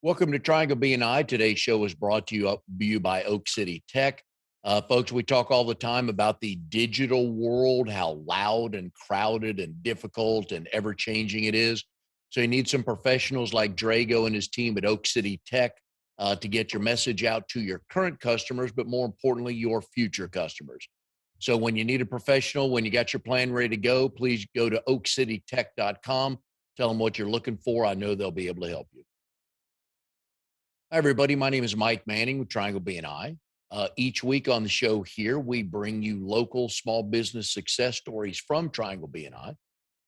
Welcome to Triangle BNI. Today's show is brought to you by Oak City Tech. Folks, we talk all the time about the digital world, how loud and crowded and difficult and ever changing it is. So you need some professionals like Drago and his team at Oak City Tech to get your message out to your current customers, but more importantly, your future customers. So when you need a professional, when you got your plan ready to go, please go to oakcitytech.com. Tell them what you're looking for. I know they'll be able to help you. Hi, everybody. My name is Mike Manning with Triangle BNI. Each week on the show here, we bring you local small business success stories from Triangle BNI.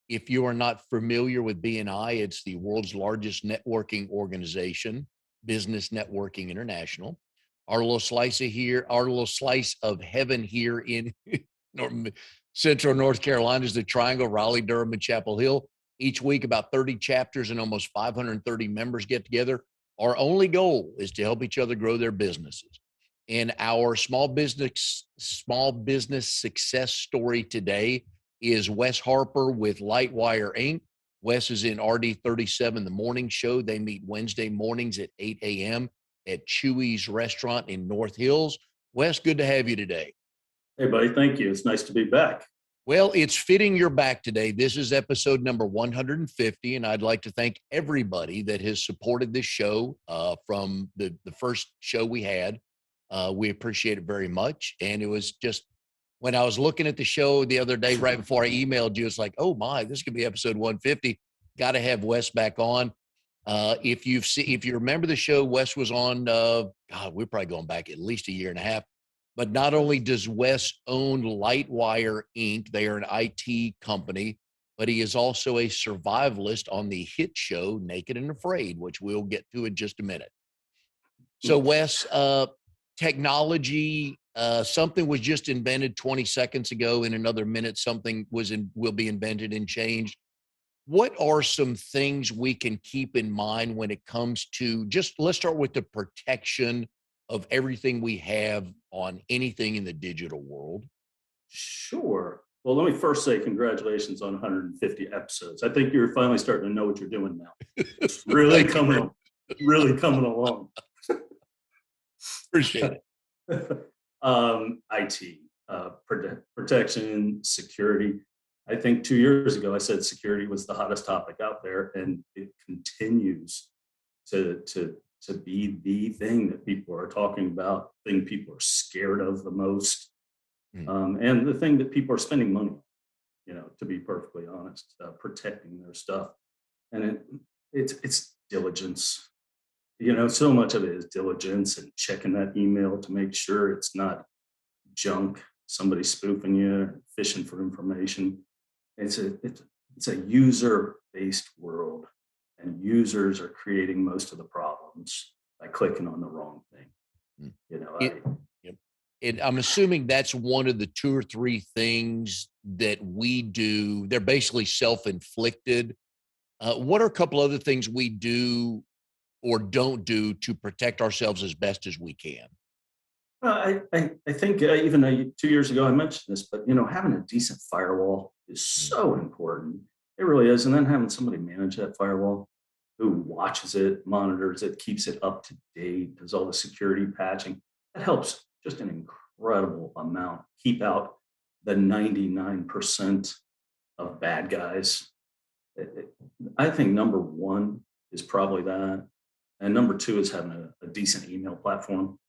If you are not familiar with BNI, it's the world's largest networking organization, Business Networking International. Our little slice of heaven here in Central North Carolina is the Triangle, Raleigh, Durham, and Chapel Hill. Each week, about 30 chapters and almost 530 members get together. Our only goal is to help each other grow their businesses. And our small business success story today is Wes Harper with Lightwire Inc. Wes is in RD37, the morning show. They meet Wednesday mornings at 8 a.m. at Chewy's Restaurant in North Hills. Wes, good to have you today. Hey, buddy. Thank you. It's nice to be back. Well, it's fitting you're back today. This is episode number 150, and I'd like to thank everybody that has supported this show from the first show we had. We appreciate it very much. And it was just when I was looking at the show the other day, right before I emailed you, it's like, oh my, this could be episode 150. Got to have Wes back on. If you remember the show, Wes was on, we're probably going back at least a year and a half. But not only does Wes own Lightwire Inc., they are an IT company, but he is also a survivalist on the hit show Naked and Afraid, which we'll get to in just a minute. So Wes, technology, something was just invented 20 seconds ago. In another minute, something will be invented and changed. What are some things we can keep in mind when it comes to let's start with the protection of everything we have on anything in the digital world? Sure. Well, let me first say congratulations on 150 episodes. I think you're finally starting to know what you're doing now. It's really coming along. Appreciate it. IT, protection, security. I think 2 years ago, I said security was the hottest topic out there, and it continues to be the thing that people are talking about, thing people are scared of the most, and the thing that people are spending money on, to be perfectly honest, protecting their stuff. And it's diligence. So much of it is diligence and checking that email to make sure it's not junk, somebody spoofing you, fishing for information. It's a user-based world. And users are creating most of the problems by clicking on the wrong thing. I'm assuming that's one of the two or three things that we do. They're basically self-inflicted. What are a couple other things we do or don't do to protect ourselves as best as we can? I think even 2 years ago I mentioned this, but having a decent firewall is so important. It really is. And then having somebody manage that firewall who watches it, monitors it, keeps it up to date, does all the security patching. That helps just an incredible amount. Keep out the 99% of bad guys. I think number one is probably that. And number two is having a decent email platform.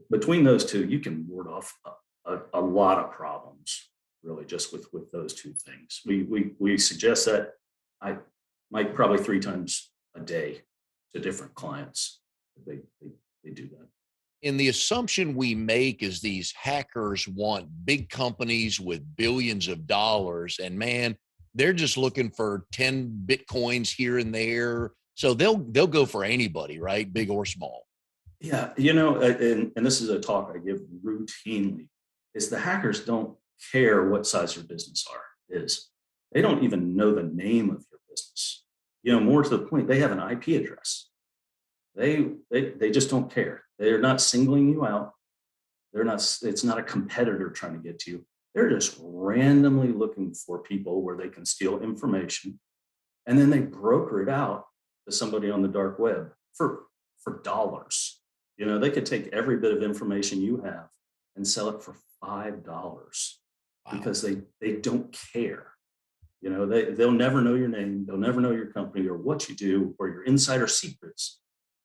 Between those two, you can ward off a lot of problems, really, just with those two things. We suggest that probably 3 times a day to different clients. They do that. And the assumption we make is these hackers want big companies with billions of dollars, and man, they're just looking for 10 Bitcoins here and there. So they'll go for anybody, right? Big or small. Yeah. And this is a talk I give routinely, is the hackers don't care what size your business is. They don't even know the name of your business. More to the point, they have an IP address. They just don't care. They're not singling you out. It's not a competitor trying to get to you. They're just randomly looking for people where they can steal information, and then they broker it out to somebody on the dark web for dollars. You know, they could take every bit of information you have and sell it for $5 Wow. because they don't care. You know, they'll never know your name, they'll never know your company or what you do or your insider secrets.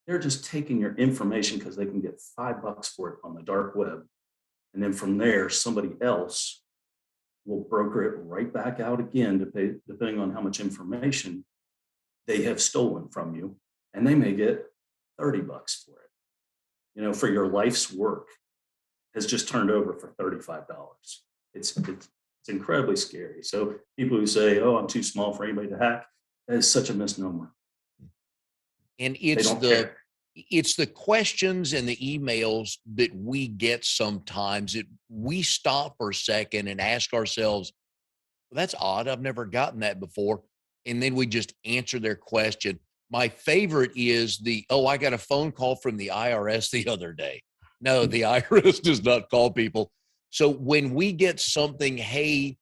They're just taking your information because they can get $5 for it on the dark web. And then from there, somebody else will broker it right back out again to pay, depending on how much information they have stolen from you. And they may get $30 for it. You know, for your life's work has just turned over for $35. It's incredibly scary. So people who say, "Oh, I'm too small for anybody to hack," that is such a misnomer. And They don't care. it's the questions and the emails that we get sometimes that we stop for a second and ask ourselves, well, that's odd. I've never gotten that before. And then we just answer their question. My favorite is oh, I got a phone call from the IRS the other day. No, the IRS does not call people. So when we get something, hey,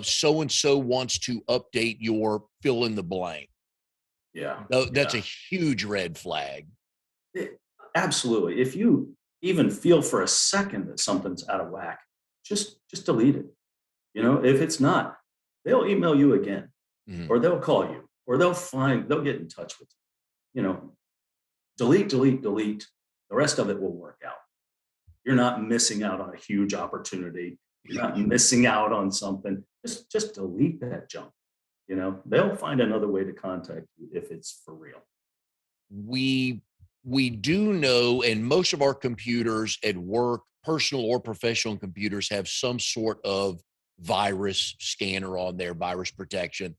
so and so wants to update your fill in the blank, Yeah, that's a yeah. huge red flag. It- Absolutely. If you even feel for a second that something's out of whack, just delete it. You know, if it's not, they'll email you again, Mhm. or they'll call you, or they'll get in touch with you. You know, delete, delete, delete. The rest of it will work out. You're not missing out on a huge opportunity. You're not missing out on something. Just delete that junk. You know, they'll find another way to contact you if it's for real. we we do know, and most of our computers at work, personal or professional computers, have some sort of virus scanner on there, virus protection.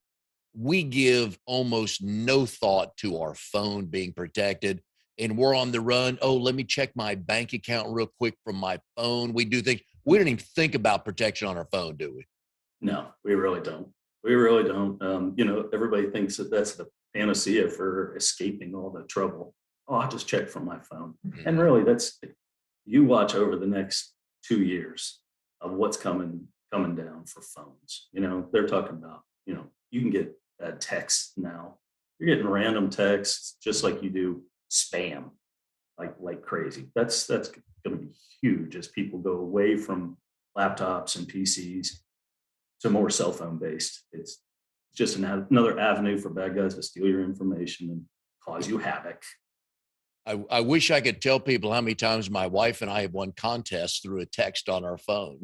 We give almost no thought to our phone being protected, and we're on the run. Oh, let me check my bank account real quick from my phone. We do things, we don't even think about protection on our phone, do we? No, we really don't. We really don't. You know, everybody thinks that that's the panacea for escaping all the trouble. Oh, I'll just check from my phone. And Mhm. really, that's you watch over the next 2 years of what's coming down for phones. You know, they're talking about, you know, you can get text now. You're getting random texts just like you do spam, like crazy. That's going to be huge as people go away from laptops and PCs to more cell phone based. It's just another avenue for bad guys to steal your information and cause you havoc. I wish I could tell people how many times my wife and I have won contests through a text on our phone.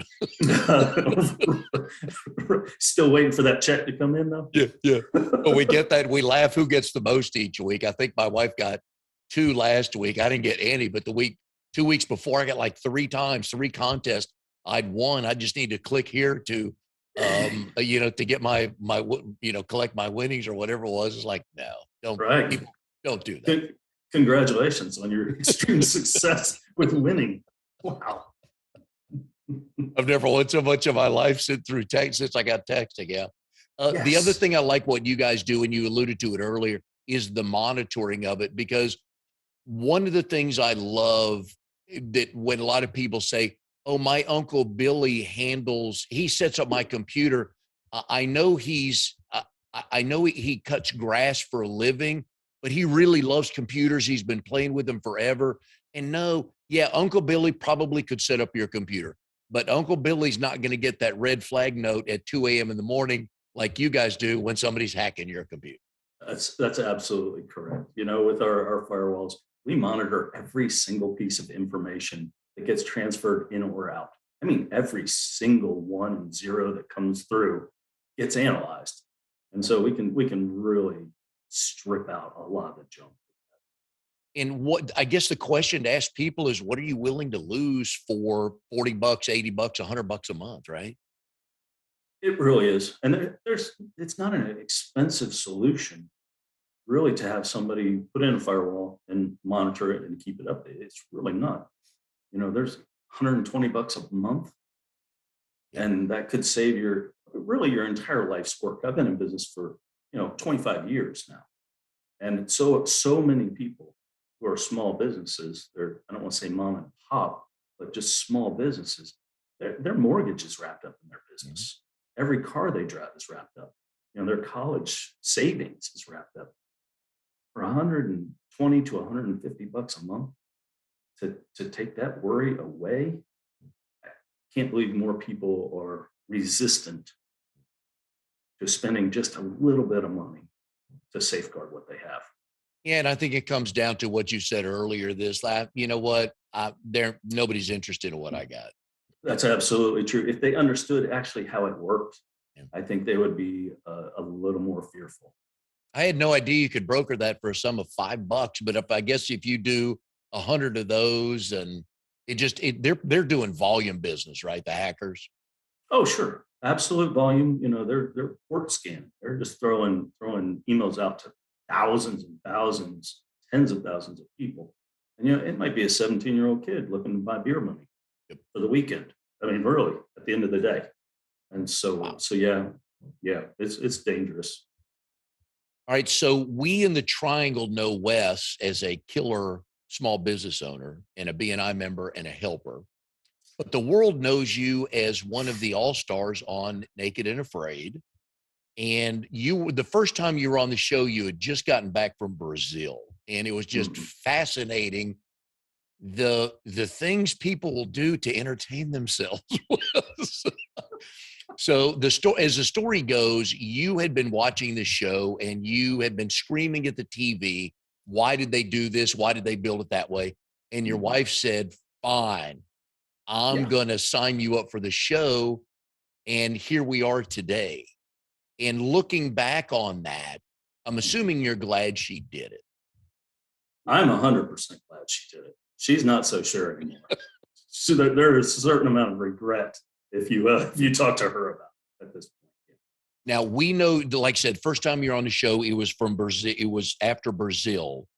Still waiting for that check to come in though. Yeah, yeah. Well, we get that. We laugh who gets the most each week. I think my wife got two last week. I didn't get any, but 2 weeks before, I got like three times, three contests I'd won. I just need to click here to, to get collect my winnings or whatever it was. It's like, no, don't Right. people don't do that. Con- Congratulations on your extreme success with winning. Wow. I've never won so much of my life since I got texting. Yeah. The other Yes. thing I like what you guys do, and you alluded to it earlier, is the monitoring of it. Because one of the things I love, that when a lot of people say, "Oh, my uncle Billy he sets up my computer." I know I know he cuts grass for a living, but he really loves computers. He's been playing with them forever. And no, yeah, Uncle Billy probably could set up your computer, but Uncle Billy's not going to get that red flag note at 2 a.m. in the morning like you guys do when somebody's hacking your computer. That's absolutely correct. You know, with our firewalls, we monitor every single piece of information that gets transferred in or out. I mean, every single one and zero that comes through gets analyzed. And so we can really strip out a lot of the junk. And what I guess the question to ask people is, what are you willing to lose for $40, $80, $100 a month, right? It really is. And there's it's not an expensive solution really to have somebody put in a firewall and monitor it and keep it updated. It's really not. You know, there's $120 a month, Yep. and that could save your entire life's work. I've been in business for 25 years now, and so many people who are small businesses. They're I don't want to say mom and pop, but just small businesses. Their mortgage is wrapped up in their Mhm. business. Every car they drive is wrapped up. You know, their college savings is wrapped up. for 120 to 150 bucks a month to take that worry away. I can't believe more people are resistant to spending just a little bit of money to safeguard what they have. Yeah, and I think it comes down to what you said earlier. This last, you know what? There, nobody's interested in what I got. That's absolutely true. If they understood actually how it worked, Yeah. I think they would be a little more fearful. I had no idea you could broker that for a sum of $5, but if I guess if you do 100 of those, and they're doing volume business, right? The hackers. Oh, sure. Absolute volume. They're port scanning. They're just throwing emails out to thousands and thousands, tens of thousands of people. And it might be a 17-year-old kid looking to buy beer money Yep. for the weekend. I mean, really, at the end of the day. And so Wow. so yeah, yeah, it's dangerous. All right. So we in the Triangle know Wes as a killer small business owner and a BNI member and a helper. But the world knows you as one of the all stars on Naked and Afraid. And the first time you were on the show, you had just gotten back from Brazil, and it was just Mhm. fascinating the things people will do to entertain themselves. So as the story goes, you had been watching the show and you had been screaming at the TV, why did they do this? Why did they build it that way? And your Mhm. wife said, fine, I'm Yeah. going to sign you up for the show. And here we are today. And looking back on that, I'm Mhm. assuming you're glad she did it. I'm 100% glad she did it. She's not so sure anymore. So there is a certain amount of regret if you talk to her about it at this point. Yeah. Now we know, like I said, first time you're on the show, it was from Brazil. It was after Brazil,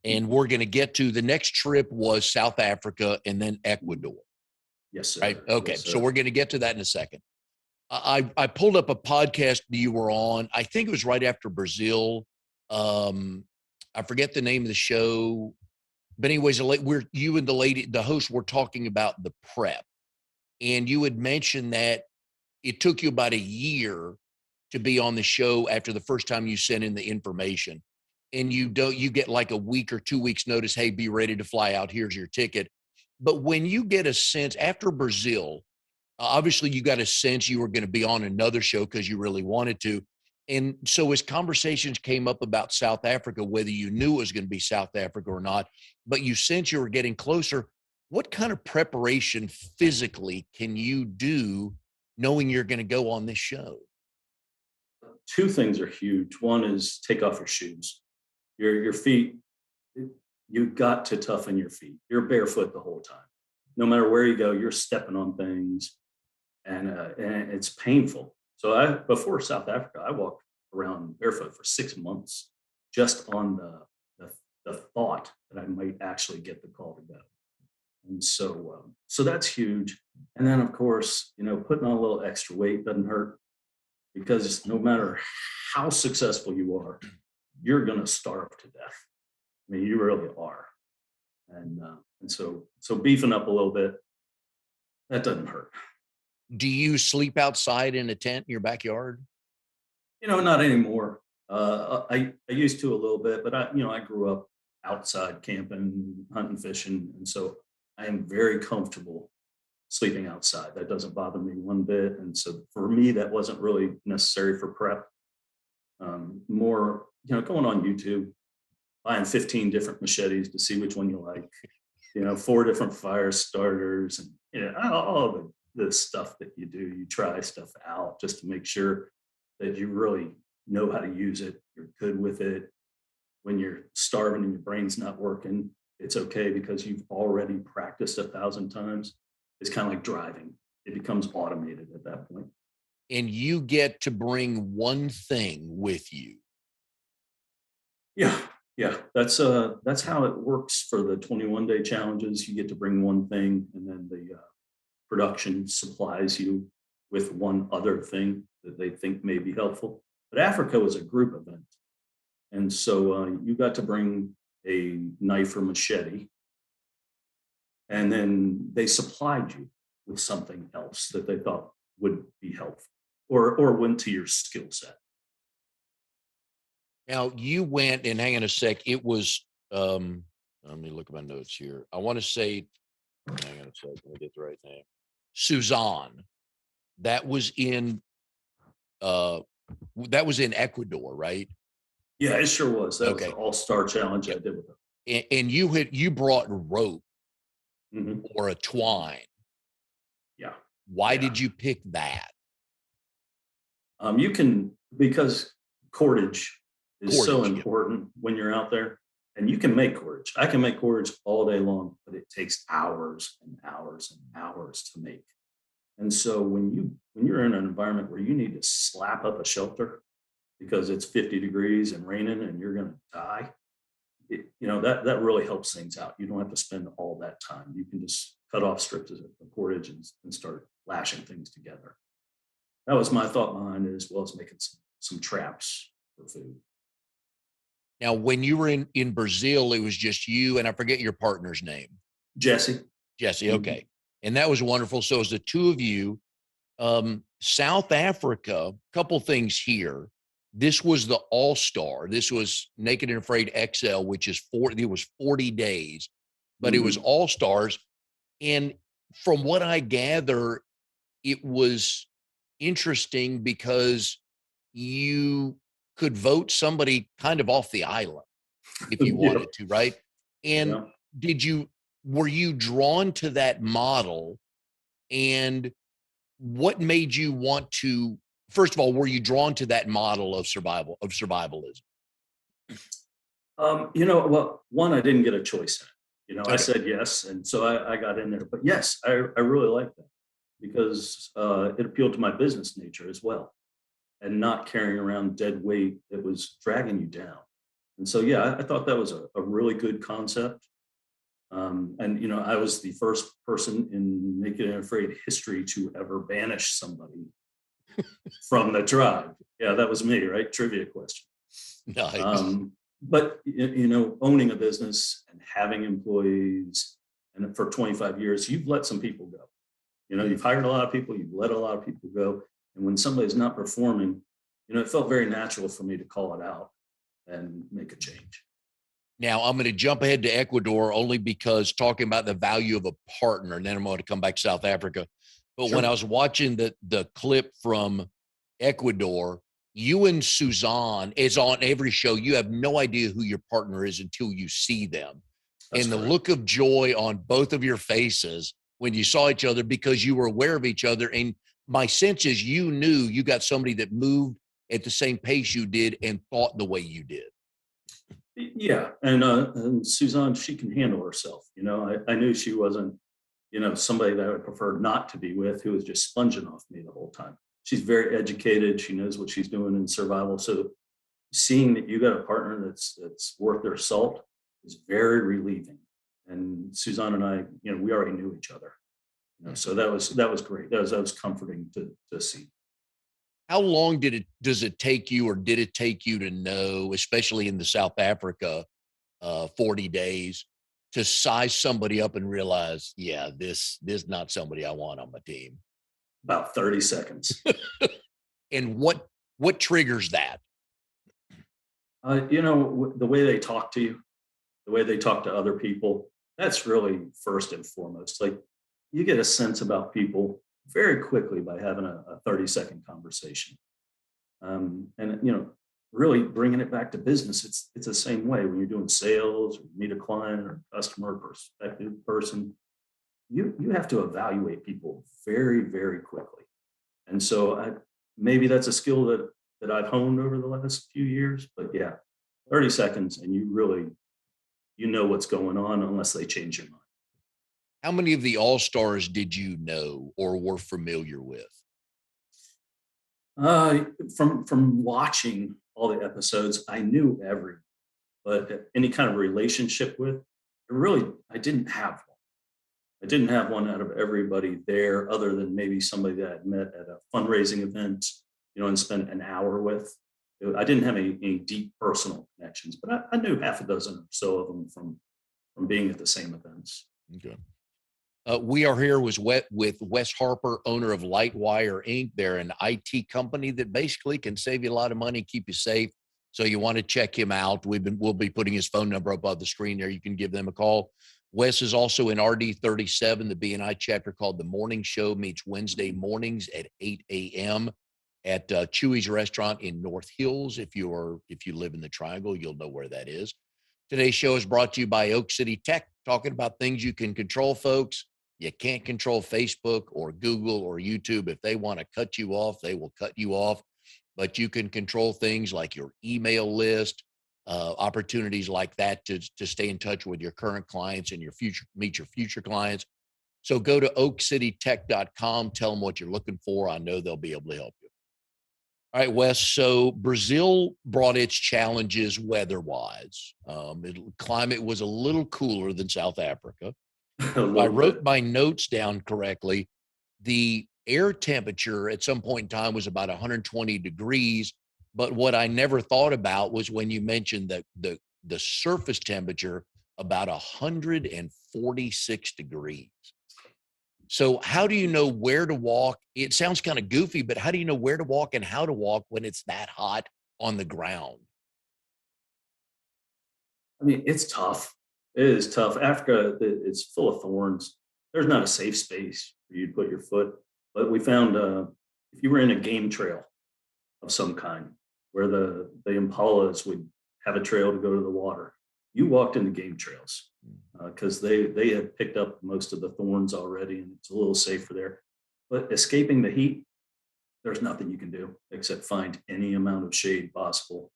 and Mhm. we're going to get to the next trip was South Africa and then Mhm. Ecuador. Yes, Right? sir. Okay, Yes, so sir. we're going to get to that in a second. I pulled up a podcast you were on. I think it was right after Brazil. Um, I forget the name of the show, but anyways, we're you and the host, were talking about the prep, and you had mentioned that it took you about a year to be on the show after the first time you sent in the information. And you get like a week or 2 weeks notice, hey, be ready to fly out. Here's your ticket. But when you get a sense after Brazil, obviously you got a sense you were going to be on another show because you really wanted to. And so as conversations came up about South Africa, whether you knew it was going to be South Africa or not, but you sense you were getting closer, what kind of preparation physically can you do knowing you're going to go on this show? Two things are huge. One is take off your shoes. Your feet, you've got to toughen your feet. You're barefoot the whole time. No matter where you go, you're stepping on things, and it's painful. So before South Africa, I walked around barefoot for 6 months, just on the thought that I might actually get the call to go. And so that's huge. And then, of course, putting on a little extra weight doesn't hurt, because no matter how successful you are, you're going to starve to death. I mean, you really are. And so beefing up a little bit, that doesn't hurt. Do you sleep outside in a tent in your backyard? Not anymore. I used to a little bit, but I grew up outside camping, hunting, fishing, and so I am very comfortable sleeping outside. That doesn't bother me one bit. And so for me, that wasn't really necessary for prep. More, going on YouTube, buying 15 different machetes to see which one you like. 4 different fire starters, and all the stuff that you do. You try stuff out just to make sure that you really know how to use it. You're good with it. When you're starving and your brain's not working, it's okay, because you've already practiced 1,000 times. It's kind of like driving. It becomes automated at that point. And you get to bring one thing with you. Yeah, yeah. That's how it works for the 21-day challenges. You get to bring one thing, and then the production supplies you with one other thing that they think may be helpful. But Africa was a group event. And so you got to bring a knife or machete, and then they supplied you with something else that they thought would be helpful, or went to your skill set. Now you went and hang on a sec. It was let me look at my notes here. I want to say, hang on a sec, let me get the right name. Suzanne. That was in uh that was in Ecuador, right? Yeah, it sure was. That was the Okay. all-star challenge I Yep. did with her. And you brought rope Mhm. or a twine. Yeah, Why yeah. did you pick that? You can, because cordage is so Cordage. Yeah. important when you're out there, and you can make cordage. I can make cordage all day long, but it takes hours and hours and hours to make. And so when you're in an environment where you need to slap up a shelter because it's 50 degrees and raining and you're going to die, that really helps things out. You don't have to spend all that time. You can just cut off strips of cordage and start lashing things together. That was my thought behind it, as well as making some traps for food. Now, when you were in Brazil, it was just you and I forget your partner's name. Jesse. Jesse. Mhm. Okay. And that was wonderful. So it was the two of you. South Africa, couple things here. This was the All Star. This was Naked and Afraid XL, which is 40. It was 40 days, but it was Mhm. All Stars. And from what I gather, it was interesting because you could vote somebody kind of off the island if you Yeah. wanted to, right? And Yeah. did you were you drawn to that model? And what made you want to, first of all, were you drawn to that model of survivalism? Well, one, I didn't get a choice in it. I Okay. said yes, and so I got in there. But yes, I really like that because it appealed to my business nature as well, and not carrying around dead weight that was dragging you down. And so, yeah, I thought that was a really good concept. And I was the first person in Naked and Afraid history to ever banish somebody from the tribe. Yeah, that was me, right? Trivia question. Nice. But owning a business and having employees, and for 25 years, you've let some people go. You've hired a lot of people, you've let a lot of people go, and when somebody's not performing, it felt very natural for me to call it out and make a change. Now I'm going to jump ahead to Ecuador only because talking about the value of a partner, and then I'm going to come back to South Africa. But when I Sure. was watching the clip from Ecuador, you and Suzanne is on every show. You have no idea who your partner is until you see them. That's And the correct. look of joy on both of your faces when you saw each other because you were aware of each other. And my sense is you knew you got somebody that moved at the same pace you did and thought the way you did. Yeah, and Suzanne, she can handle herself. I knew she wasn't, somebody that I would prefer not to be with, who was just sponging off me the whole time. She's very educated. She knows what she's doing in survival. So seeing that you got a partner that's worth their salt is very relieving. And Suzanne and I, we already knew each other. So that was great. That was comforting to see. How long does it take you, or did it take you to know, especially in the South Africa 40 days, to size somebody up and realize, yeah, this not somebody I want on my team? About 30 seconds. And what triggers that? The way they talk to you, the way they talk to other people, that's really first and foremost. Like, you get a sense about people very quickly by having a 30-second conversation. And really bringing it back to business, it's the same way when you're doing sales or meet a client or customer or prospective person. You have to evaluate people very, very quickly. And so maybe that's a skill that I've honed over the last few years. But yeah, 30 seconds and you know what's going on unless they change your mind. How many of the all-stars did you know or were familiar with? Uh, from watching all the episodes, I knew every, but any kind of relationship with, I didn't have one. I didn't have one out of everybody there, other than maybe somebody that I'd met at a fundraising event, and spent an hour with. I didn't have any deep personal connections, but I knew half a dozen or so of them from being at the same events. Okay. We are here with Wes Harper, owner of Lightwire Inc. They're an IT company that basically can save you a lot of money, keep you safe. So you want to check him out. We'll be putting his phone number above the screen there. You can give them a call. Wes is also in RD37, the BNI chapter called The Morning Show meets Wednesday mornings at 8 a.m. at Chewy's Restaurant in North Hills. If you live in the Triangle, you'll know where that is. Today's show is brought to you by Oak City Tech, talking about things you can control, folks. You can't control Facebook or Google or YouTube. If they want to cut you off, they will cut you off. But you can control things like your email list, opportunities like that to stay in touch with your current clients and meet your future clients. So go to oakcitytech.com, tell them what you're looking for. I know they'll be able to help you. All right, Wes. So Brazil brought its challenges weather-wise. Climate was a little cooler than South Africa. A If I little wrote bit. my notes down correctly, the air temperature at some point in time was about 120 degrees. But what I never thought about was when you mentioned that the surface temperature about 146 degrees. So how do you know where to walk? It sounds kind of goofy, but how do you know where to walk and how to walk when it's that hot on the ground? I mean, it's tough. It is tough. Africa, it's full of thorns. There's not a safe space for you to put your foot. But we found if you were in a game trail of some kind, where the impalas would have a trail to go to the water, you walked into game trails because they had picked up most of the thorns already, and it's a little safer there. But escaping the heat, there's nothing you can do except find any amount of shade possible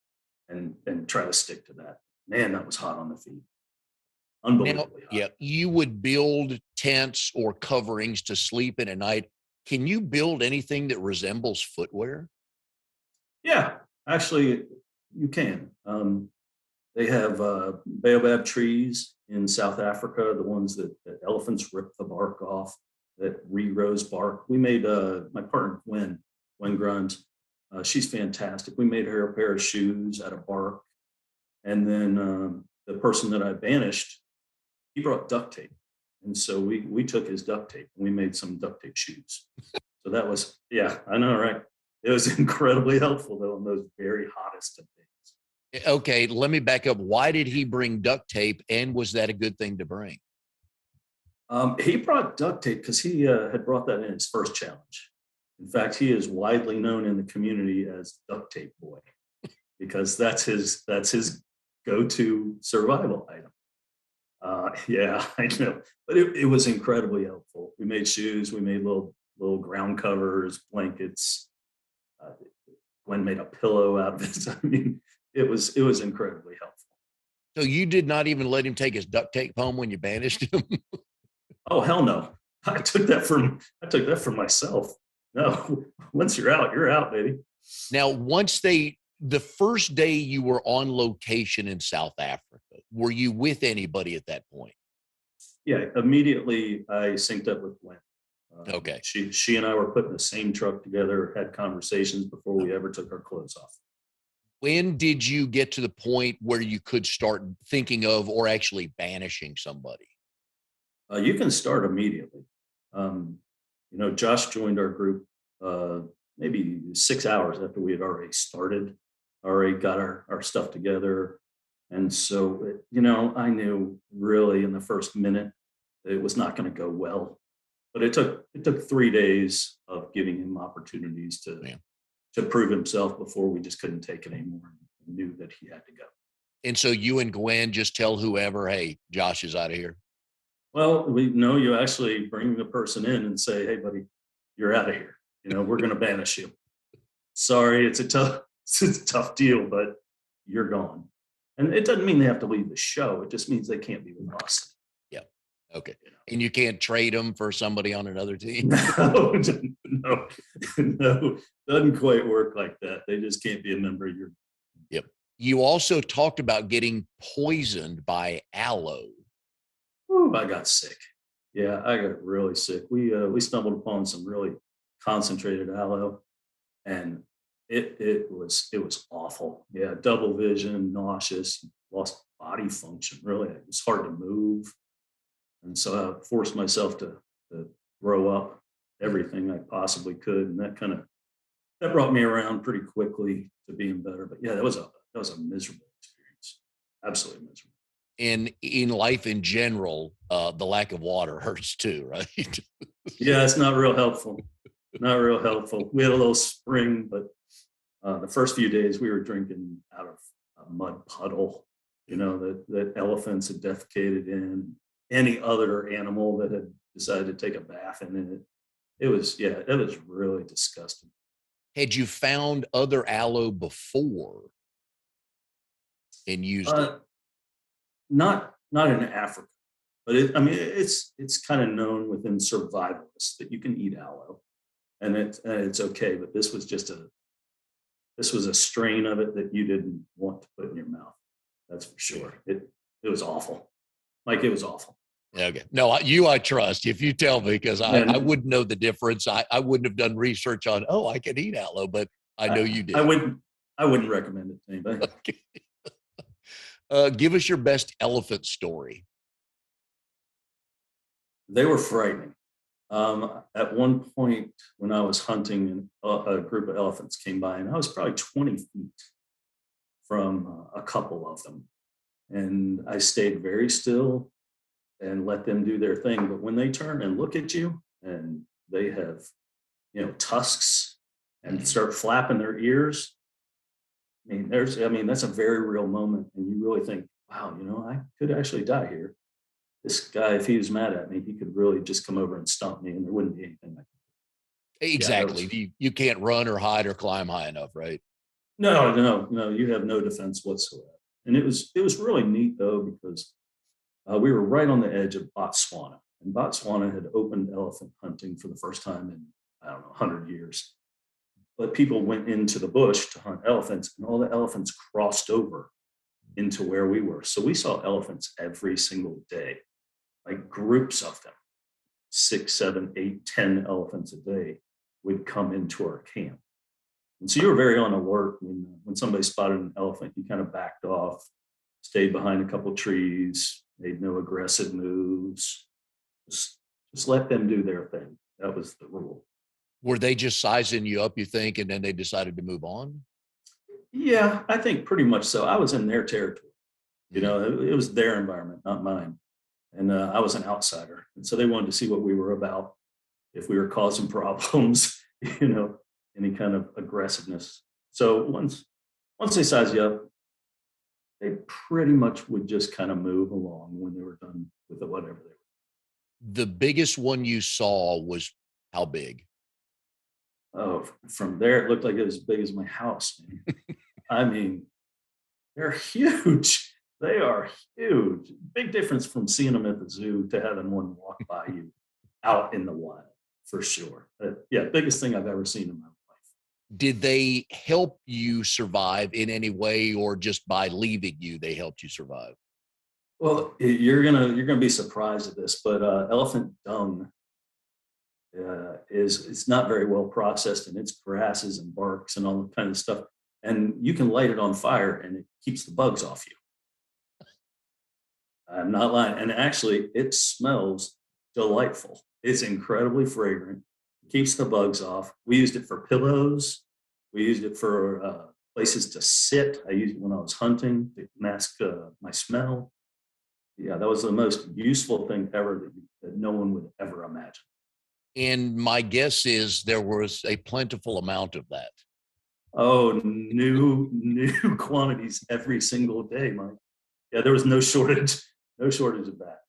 and try to stick to that. Man, that was hot on the feet. Now, Unbelievably hot. yeah, you would build tents or coverings to sleep in at night. Can you build anything that resembles footwear? Yeah, actually, you can. They have baobab trees in South Africa, the ones that elephants rip the bark off, that regrows bark. We made my partner Gwen Grimes. She's fantastic. We made her a pair of shoes out of bark, and then the person that I banished, he brought duct tape, and so we took his duct tape and we made some duct tape shoes. So that was, yeah, I know, right? It was incredibly helpful though in those very hottest of days. Okay, let me back up. Why did he bring duct tape, and was that a good thing to bring? He brought duct tape because he had brought that in his first challenge. In fact, he is widely known in the community as Duct Tape Boy because that's his go-to survival item. Yeah, I know, but it was incredibly helpful. We made shoes, we made little ground covers, blankets. Uh, Gwen made a pillow out of it. I mean, it was incredibly helpful. So you did not even let him take his duct tape home when you banished him? Oh hell no! I took that from myself. No, once you're out, baby. Now, the first day you were on location in South Africa, were you with anybody at that point? Yeah, immediately I synced up with Gwen. Okay. She and I were put in the same truck together, had conversations before we ever took our clothes off. When did you get to the point where you could start thinking of or actually banishing somebody? You can start immediately. Um, Josh joined our group maybe 6 hours after we had already started, already got our stuff together. And so, I knew really in the first minute that it was not going to go well. But it took 3 days of giving him opportunities Yeah. to prove himself before we just couldn't take it anymore and knew that he had to go. And so you and Gwen just tell whoever, hey, Josh is out of here. Well, we know you actually bring the person in and say, "Hey, buddy, you're out of here. We're going to banish you. Sorry, it's a tough deal, but you're gone." And it doesn't mean they have to leave the show. It just means they can't be with us. Yeah. Okay. And you can't trade them for somebody on another team. No, no, no, doesn't quite work like that. They just can't be a member of your. Yep. You also talked about getting poisoned by aloe. Ooh, I got sick. Yeah, I got really sick. We stumbled upon some really concentrated aloe, and it was awful. Yeah, double vision, nauseous, lost body function. Really, it was hard to move, and so I forced myself to throw up everything I possibly could, and that kind of that brought me around pretty quickly to being better. But yeah, that was a miserable experience. Absolutely miserable. And in life in general, the lack of water hurts too, right? Yeah, it's not real helpful. Not real helpful. We had a little spring, but the first few days we were drinking out of a mud puddle, that elephants had defecated in, any other animal that had decided to take a bath in it. It was really disgusting. Had you found other aloe before and used it? Uh, not in Africa, but it's kind of known within survivalists that you can eat aloe, and it's okay. But this was a strain of it that you didn't want to put in your mouth. That's for sure. It was awful. Like, it was awful. Okay. No, I trust if you tell me, because I And wouldn't know the difference. I wouldn't have done research on, oh, I can eat aloe, but I know I, you I did. wouldn't I wouldn't recommend it to anybody. Okay. Give us your best elephant story. They were frightening. At one point when I was hunting, and a group of elephants came by, and I was probably 20 feet from a couple of them. And I stayed very still and let them do their thing. But when they turn and look at you, and they have, tusks, and Mhm. start flapping their ears, that's a very real moment. And you really think, wow, I could actually die here. This guy, if he was mad at me, he could really just come over and stomp me, and there wouldn't be anything like that. Yeah, that Exactly. was You can't run or hide or climb high enough, right? no, no, no. You have no defense whatsoever. And it was really neat though, because we were right on the edge of Botswana, and Botswana had opened elephant hunting for the first time in, I don't know, 100 years. But people went into the bush to hunt elephants, and all the elephants crossed over into where we were. So we saw elephants every single day, like groups of them, 6, 7, 8, 10 elephants a day would come into our camp. And so you were very on alert when somebody spotted an elephant. You kind of backed off, stayed behind a couple trees, made no aggressive moves. Just, just let them do their thing. That was the rule. Were they just sizing you up, you think, and then they decided to move on? Yeah, I think pretty much so. I was in their territory. Mhm. It was their environment, not mine. And I was an outsider. And so they wanted to see what we were about, if we were causing problems, you know, any kind of aggressiveness. So once they size you up, they pretty much would just kind of move along when they were done with whatever they were. The biggest one you saw was how big? Oh, from there, it looked like it was as big as my house, man. I mean, they're huge. They are huge. Big difference from seeing them at the zoo to having one walk by you out in the wild, for sure. Yeah, biggest thing I've ever seen in my life. Did they help you survive in any way, or just by leaving you, they helped you survive? Well, you're gonna be surprised at this, but elephant dung is it's not very well processed, and it's grasses and barks and all that kind of stuff. And you can light it on fire, and it keeps the bugs off you. I'm not lying. And actually, it smells delightful. It's incredibly fragrant. Keeps the bugs off. We used it for pillows. We used it for places to sit. I used it when I was hunting to mask my smell. Yeah, that was the most useful thing ever that no one would ever imagine. And my guess is there was a plentiful amount of that. Oh, new quantities every single day, Mike. Yeah, there was no shortage of that.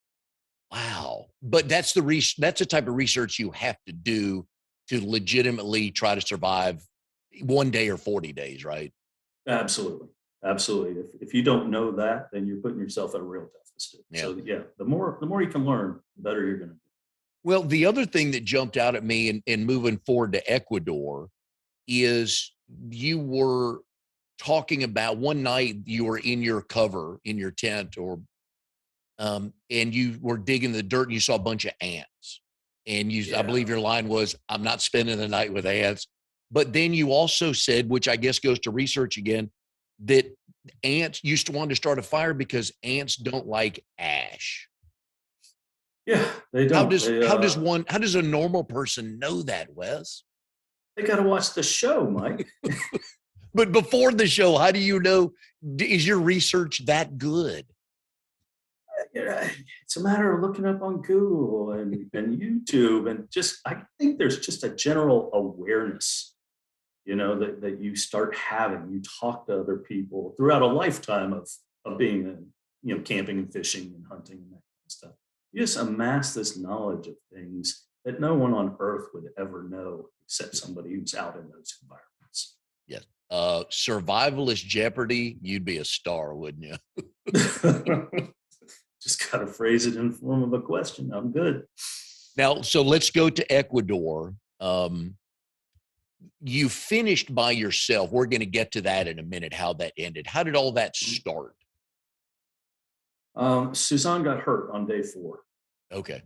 Wow. But that's the type of research you have to do to legitimately try to survive 1 day or 40 days, right? Absolutely. Absolutely. If you don't know that, then you're putting yourself at a real deficit. Yeah. So yeah, the more you can learn, the better you're going to do. Well, the other thing that jumped out at me in moving forward to Ecuador is you were talking about one night you were in your cover in your tent, or and you were digging the dirt and you saw a bunch of ants. And I Yeah. believe your line was, I'm not spending the night with ants. But then you also said, which I guess goes to research again, that ants used to want to start a fire because ants don't like ash. Yeah, they How don't. does how does a normal person know that, Wes? They got to watch the show, Mike. But before the show, how do you know? Is your research that good? It's a matter of looking up on Google and YouTube, and just I think there's just a general awareness, that you start having. You talk to other people throughout a lifetime of being camping and fishing and hunting and that kind of stuff. You just amass this knowledge of things that no one on earth would ever know except somebody who's out in those environments. Yes. Survivalist Jeopardy, you'd be a star, wouldn't you? Just got to phrase it in form of a question. I'm good. Now, so let's go to Ecuador. You finished by yourself. We're going to get to that in a minute, how that ended. How did all that start? Suzanne got hurt on day 4. Okay.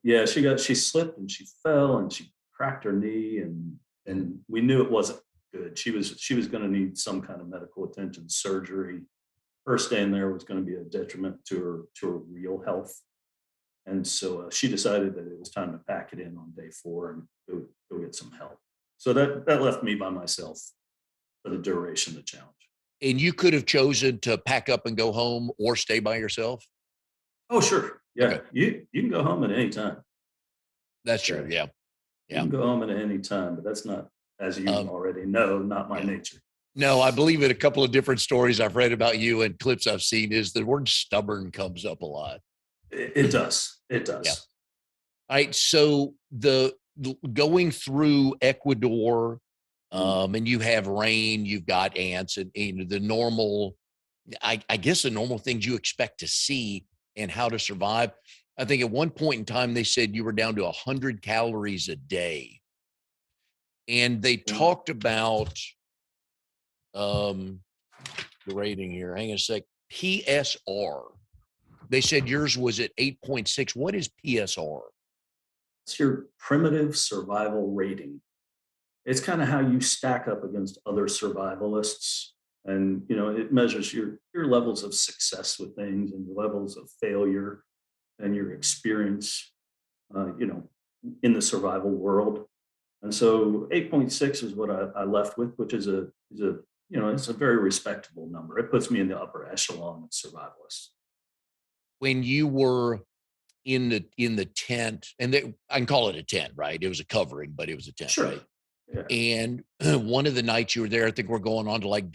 Yeah, she slipped and she fell and she cracked her knee, and we knew it wasn't good. She was going to need some kind of medical attention, surgery. Her staying there was going to be a detriment to her real health, and so she decided that it was time to pack it in on day 4 and go get some help. So that left me by myself for the duration of the challenge. And you could have chosen to pack up and go home or stay by yourself? Oh, sure. Yeah. Okay. You can go home at any time. That's true. Yeah. You can go home at any time, but that's not, as you already know, not my nature. No, I believe in a couple of different stories I've read about you and clips I've seen is the word stubborn comes up a lot. It does. It does. Yeah. All right. So the going through Ecuador, and you have rain, you've got ants, and the normal, I guess the normal things you expect to see and how to survive. I think at one point in time, they said you were down to 100 calories a day. And they talked about the rating here. Hang on a sec. PSR. They said yours was at 8.6. What is PSR? It's your primitive survival rating. It's kind of how you stack up against other survivalists. And it measures your levels of success with things and your levels of failure and your experience, in the survival world. And so 8.6 is what I left with, which is it's a very respectable number. It puts me in the upper echelon of survivalists. When you were in the tent, and I can call it a tent, right? It was a covering, but it was a tent, Sure. right? Yeah. And one of the nights you were there, I think we're going on to like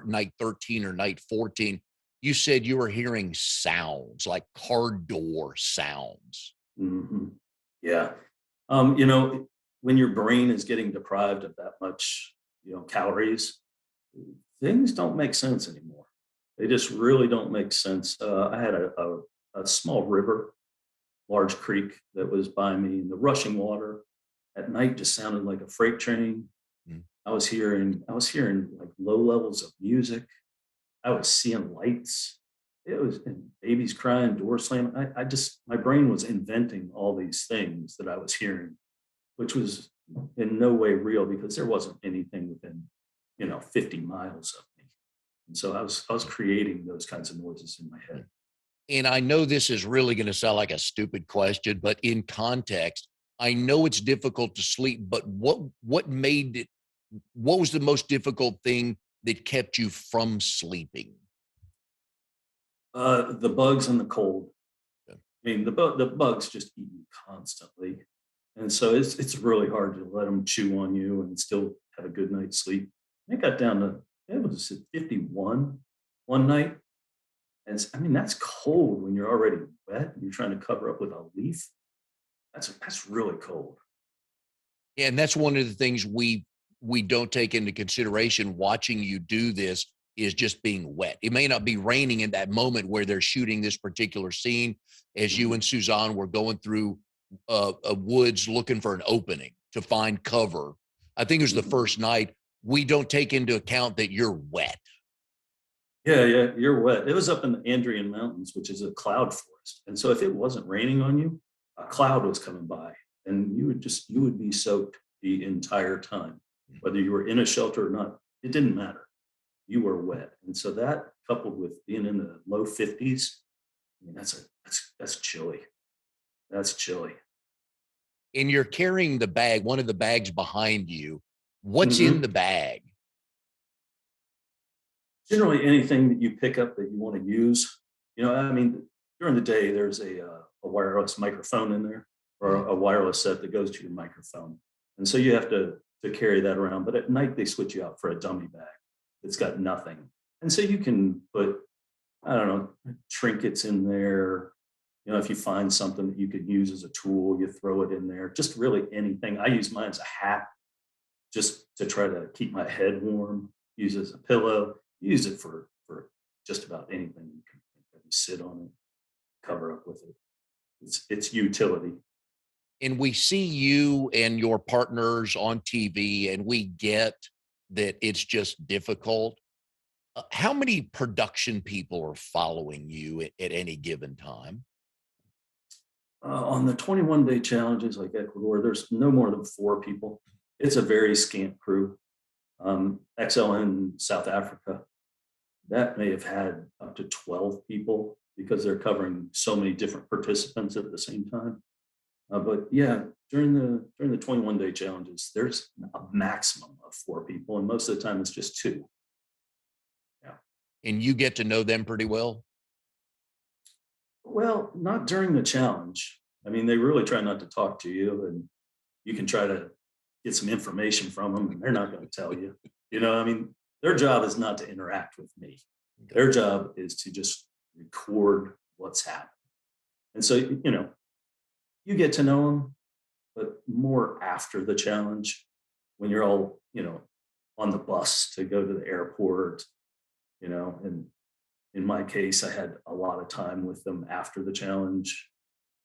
night 13 or night 14. You said you were hearing sounds like car door sounds. Mm-hmm. Yeah. When your brain is getting deprived of that much, calories, things don't make sense anymore. They just really don't make sense. I had a small river, large creek that was by me, and the rushing water at night just sounded like a freight train. Mm. I was hearing like low levels of music. I was seeing lights. It was and babies crying, doors slamming. My brain was inventing all these things that I was hearing, which was in no way real because there wasn't anything within 50 miles of me. And so I was creating those kinds of noises in my head. And I know this is really going to sound like a stupid question, but in context, I know it's difficult to sleep, but what made it, what was the most difficult thing that kept you from sleeping? The bugs and the cold. Yeah. I mean, the bugs just eat you constantly, and so it's really hard to let them chew on you and still have a good night's sleep. It got down to able to sit 51 one night, and that's cold when you're already wet and you're trying to cover up with a leaf. That's really cold. And that's one of the things we don't take into consideration watching you do this is just being wet. It may not be raining in that moment where they're shooting this particular scene as you and Suzanne were going through a woods looking for an opening to find cover. I think it was the first night. We don't take into account that you're wet. Yeah, you're wet. It was up in the Andrian Mountains, which is a cloud forest. And so if it wasn't raining on you, a cloud was coming by and you would be soaked the entire time. Whether you were in a shelter or not, it didn't matter. You were wet. And so that coupled with being in the low 50s, that's chilly. That's chilly. And you're carrying the bag, one of the bags behind you. What's in the Hmm. bag? Generally, anything that you pick up that you want to use. I mean, during the day, there's a wireless microphone in there, Mm, or a wireless set that goes to your microphone, and so you have to carry that around. But at night, they switch you out for a dummy bag that's got nothing, and so you can put, I don't know, trinkets in there. If you find something that you could use as a tool, you throw it in there. Just really anything. I use mine as a hat, just to try to keep my head warm. Use it as a pillow. Use it for just about anything you can think of. You sit on it, cover up with it. It's utility. and we see you and your partners on TV, and we get that it's just difficult. How many production people are following you at any given time? On the 21-day challenges like Ecuador, there's no more than 4 people. It's a very scant crew. XL in South Africa, that may have had up to 12 people because they're covering so many different participants at the same time. But yeah, during the 21-day challenges, there's a maximum of 4 people, and most of the time it's just two. Yeah. And you get to know them pretty well? Well, not during the challenge. I mean, they really try not to talk to you, and you can try to get some information from them, and they're not going to tell you. I mean, their job is not to interact with me. Okay. Their job is to just record what's happening. And so, you get to know them, but more after the challenge when you're all, on the bus to go to the airport, and in my case, I had a lot of time with them after the challenge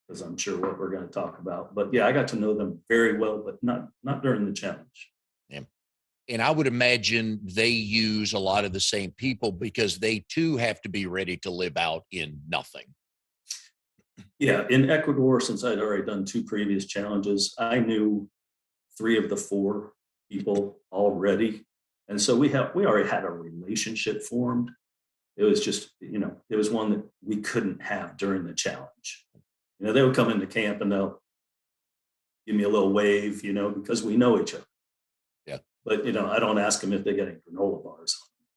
because I'm sure what we're going to talk about. But yeah, I got to know them very well, but not during the challenge. Yeah. And I would imagine they use a lot of the same people because they too have to be ready to live out in nothing. Yeah, in Ecuador, since I'd already done 2 previous challenges, I knew 3 of the 4 people already, and so we already had a relationship formed. It was just, it was one that we couldn't have during the challenge. They would come into camp and they'll give me a little wave, because we know each other. Yeah. But I don't ask them if they got any granola bars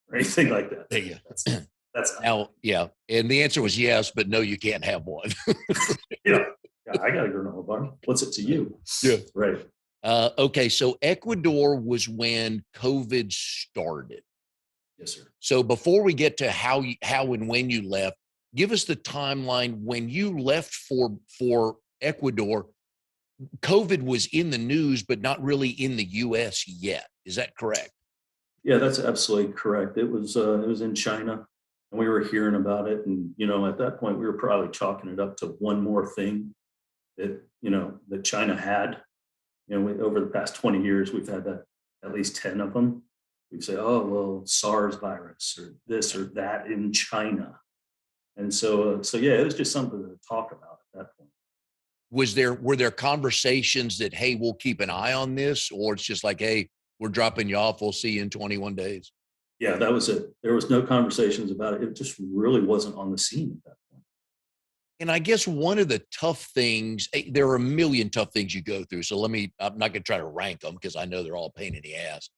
or anything like that. There you That's go. that's not. Now, yeah. And the answer was yes, but no, you can't have one. Yeah, yeah. I got a granola bar. What's it to you? Yeah. Right. Okay. So Ecuador was when COVID started. Yes, sir. So before we get to how and when you left, give us the timeline when you left for Ecuador. COVID was in the news, but not really in the US yet. Is that correct? Yeah, that's absolutely correct. It was in China, and we were hearing about it, and at that point we were probably chalking it up to one more thing that China had. Over the past 20 years, we've had that at least 10 of them. We'd say, oh well, SARS virus or this or that in China, and so yeah, it was just something to talk about at that point. Were there conversations that, hey, we'll keep an eye on this, or it's just like, hey, we're dropping you off, we'll see you in 21 days? Yeah, that was it. There was no conversations about it. It just really wasn't on the scene at that point. And I guess one of the tough things, there are a million tough things you go through. So I'm not going to try to rank them because I know they're all a pain in the ass,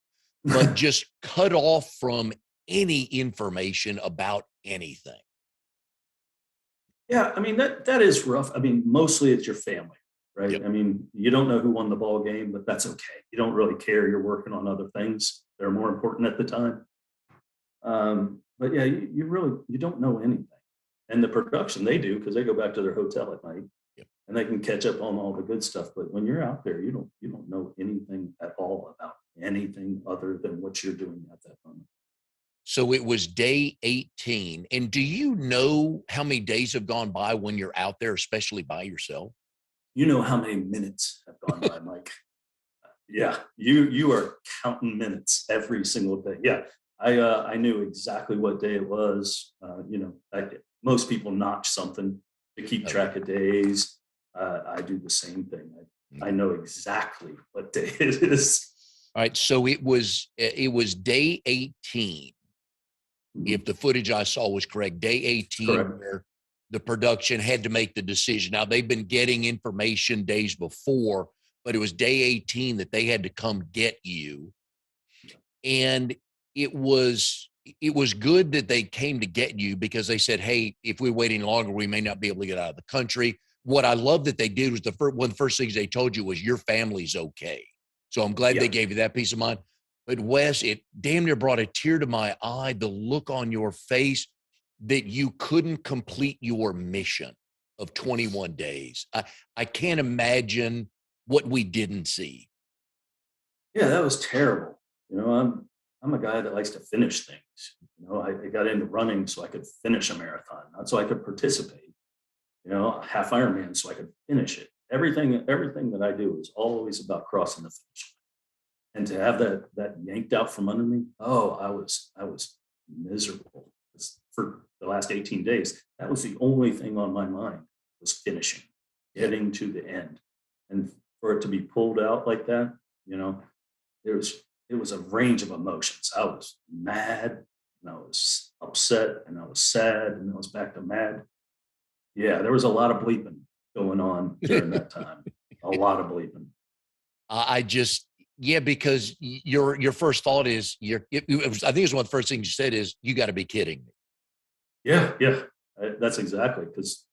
but just cut off from any information about anything. Yeah, I mean that is rough. I mean, mostly it's your family, right? Yep. I mean, you don't know who won the ball game, but that's okay. You don't really care. You're working on other things that are more important at the time. But yeah, you really you don't know anything. And the production they do because they go back to their hotel at night Yep. and they can catch up on all the good stuff. But when you're out there, you don't know anything at all about anything other than what you're doing at that moment. So it was day 18. And do you know how many days have gone by when you're out there, especially by yourself? You know how many minutes have gone by, Mike? Yeah, you are counting minutes every single day. Yeah, I knew exactly what day it was. Most people notch something to keep Okay. track of days. I do the same thing. I Okay. know exactly what day it is. All right. So it was day 18. Mhm. If the footage I saw was correct, day 18, Correct. where the production had to make the decision. Now they've been getting information days before, but it was day 18 that they had to come get you. And it was it was good that they came to get you because they said, hey, if we're waiting longer, we may not be able to get out of the country. What I love that they did was one of the first things they told you was your family's okay. So I'm glad Yeah. they gave you that peace of mind. But Wes, it damn near brought a tear to my eye, the look on your face that you couldn't complete your mission of 21 days. I can't imagine what we didn't see. Yeah, that was terrible. I'm a guy that likes to finish things. I got into running so I could finish a marathon, not so I could participate. A half Ironman so I could finish it. Everything that I do is always about crossing the finish line. And to have that yanked out from under me, oh, I was miserable. For the last 18 days, that was the only thing on my mind was finishing, getting to the end. And for it to be pulled out like that, it was a range of emotions. I was mad, and I was upset, and I was sad, and I was back to mad. Yeah, there was a lot of bleeping going on during that time. A lot of bleeping. I just, yeah, because your first thought is I think it's one of the first things you said is you got to be kidding me. Yeah, yeah, that's exactly because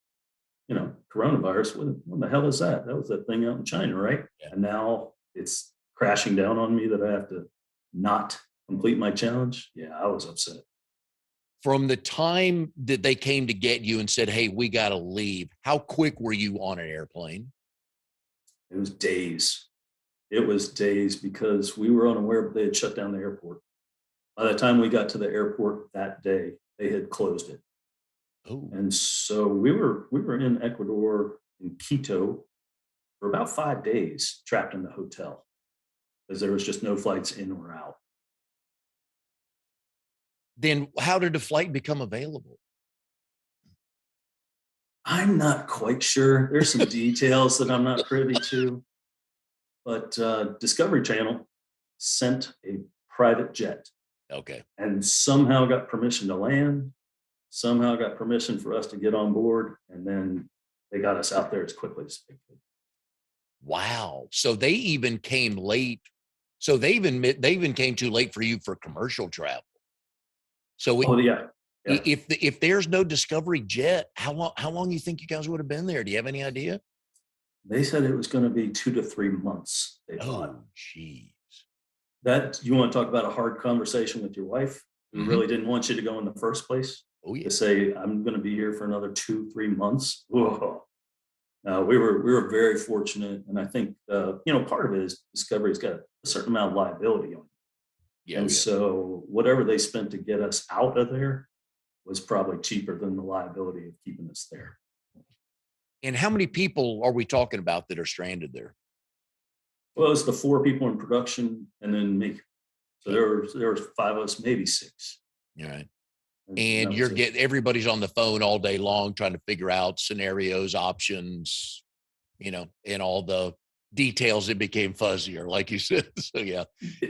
coronavirus. What the hell is that? That was that thing out in China, right? Yeah. And now it's crashing down on me that I have to not complete my challenge. Yeah, I was upset. From the time that they came to get you and said, hey, we got to leave, how quick were you on an airplane? It was days. It was days because we were unaware they had shut down the airport. By the time we got to the airport that day, they had closed it. Oh, And so we were in Ecuador in Quito for about 5 days, trapped in the hotel because there was just no flights in or out. then how did the flight become available? I'm not quite sure. There's some details that I'm not privy to, but Discovery Channel sent a private jet Okay. and somehow got permission to land, somehow got permission for us to get on board, and then they got us out there as quickly as they could. Wow. So they even came late. So they even came too late for you for commercial travel. So Oh yeah, yeah. if there's no Discovery jet, how long do you think you guys would have been there? Do you have any idea? They said it was going to be 2 to 3 months. They thought Oh, geez. that you want to talk about a hard conversation with your wife who Mhm. really didn't want you to go in the first place Oh yeah. to say I'm going to be here for another 2 3 months. Whoa. We were very fortunate, and I think part of it is Discovery's got a certain amount of liability on it, Yeah. Oh and yeah. so whatever they spent to get us out of there was probably cheaper than the liability of keeping us there. And how many people are we talking about that are stranded there? Well, it's the 4 people in production, and then me. So Okay. there was 5 of us, maybe 6, All right. and And that was it. everybody's on the phone all day long trying to figure out scenarios, options, and all the details. It became fuzzier, like you said. So yeah.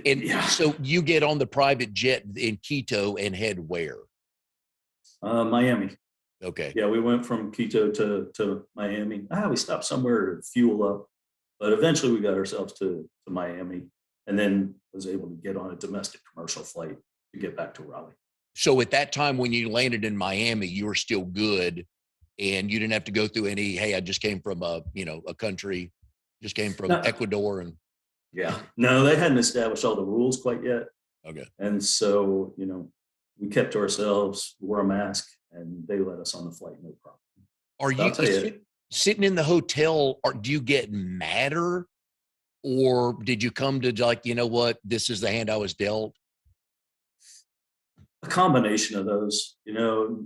And Yeah, so you get on the private jet in Quito and head where? Miami. Okay. Yeah, we went from Quito to Miami. We stopped somewhere to fuel up, but eventually we got ourselves to Miami, and then was able to get on a domestic commercial flight to get back to Raleigh. So at that time when you landed in Miami, you were still good and you didn't have to go through any, hey, I just came from a country, just came from No, Ecuador and yeah, no, they hadn't established all the rules quite yet, okay. and so we kept to ourselves, wore a mask, and they let us on the flight, no problem. Are But I'll you tell you, sitting in the hotel, or do you get madder? Or did you come to like, you know what, this is the hand I was dealt? a combination of those,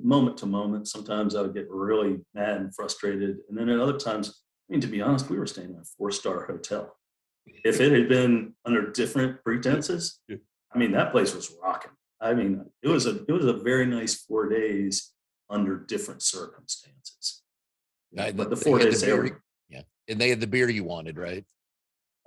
moment to moment. Sometimes I would get really mad and frustrated. And then at other times, I mean, to be honest, we were staying in a 4-star hotel. If it had been under different pretenses, Yeah. I mean, that place was rocking. I mean, it was a very nice 4 days under different circumstances. But the They four had the days beer. there, Yeah. And they had the beer you wanted, right?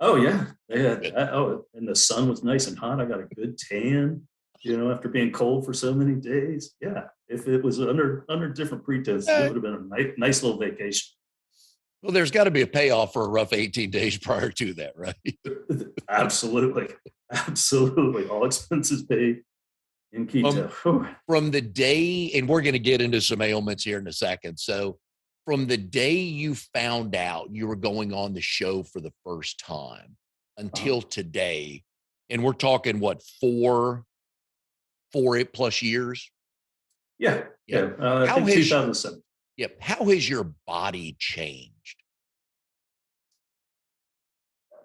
oh yeah, they had Good. and the sun was nice and hot. I got a good tan, after being cold for so many days. Yeah, if it was under different pretenses, it Uh, would have been a nice little vacation. well, there's got to be a payoff for a rough 18 days prior to that, right? Absolutely. Absolutely. All expenses paid in From keto. Whew. from the day, and we're going to get into some ailments here in a second. So from the day you found out you were going on the show for the first time Uh, until today, and we're talking what, 8 plus years? yeah. Yep. Yeah. I How think has 2007. yep, how has your body changed?